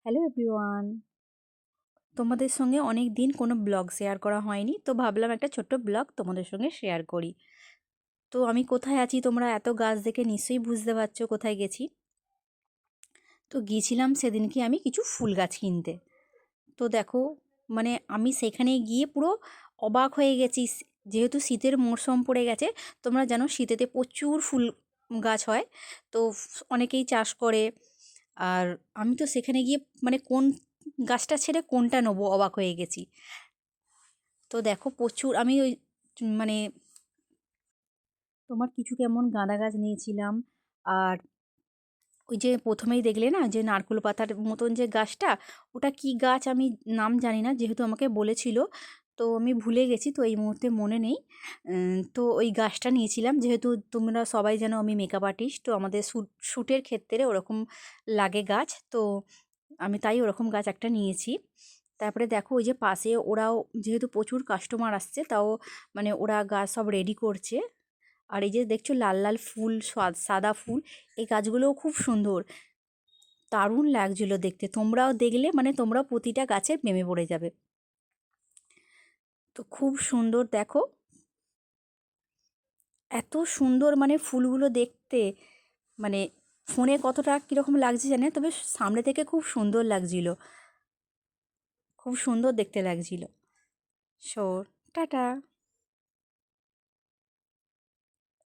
Hello everyone, তোমাদের সঙ্গে অনেক দিন কোনো ব্লগ শেয়ার করা হয়নি, তো ভাবলাম একটা ছোট্ট ব্লগ তোমাদের সঙ্গে শেয়ার করি। তো আমি কোথায় আছি তোমরা এত গাছ দেখে নিশ্চয়ই বুঝতে পারছো কোথায় গেছি। তো গিয়েছিলাম সেদিনকে আমি কিছু ফুল গাছ কিনতে। তো দেখো, মানে আমি সেখানে গিয়ে পুরো অবাক হয়ে গেছি। যেহেতু শীতের মরশুম পড়ে গেছে, তোমরা জানো শীতেতে প্রচুর ফুল গাছ হয়, তো অনেকেই চাষ করে। আর আমি তো সেখানে গিয়ে মানে কোন গাছটা ছেড়ে কোনটা নেবো অবাক হয়ে গেছি। তো দেখো প্রচুর আমি ওই মানে তোমার কিছু কেমন গাঁদা গাছ নিয়েছিলাম। আর ওই যে প্রথমেই দেখলে না যে নারকেল পাতার মতন যে গাছটা, ওটা কি গাছ আমি নাম জানি না, যেহেতু আমাকে বলেছিল তো আমি ভুলে গেছি, তো এই মুহূর্তে মনে নেই। তো ওই গাছটা নিয়েছিলাম, যেহেতু তোমরা সবাই জানো আমি মেকআপ আর্টিস্ট, তো আমাদের শ্যুটের ক্ষেত্রে ওরকম লাগে গাছ, তো আমি তাই ওরকম গাছ একটা নিয়েছি। তারপরে দেখো ওই যে পাশে ওরাও, যেহেতু প্রচুর কাস্টমার আসছে, তাও মানে ওরা গাছ সব রেডি করছে। আর এই যে দেখছো লাল লাল ফুল, সাদা ফুল, এই গাছগুলোও খুব সুন্দর, দারুণ লাগছিলো দেখতে। তোমরাও দেখলে মানে তোমরাও প্রতিটা গাছের প্রেমে পড়ে যাবে। তো খুব সুন্দর দেখো, এত সুন্দর মানে ফুলগুলো দেখতে, মানে ফোনে কতটা কীরকম লাগছে জানে, তবে সামনে থেকে খুব সুন্দর লাগছিল, খুব সুন্দর দেখতে লাগছিল। So tata.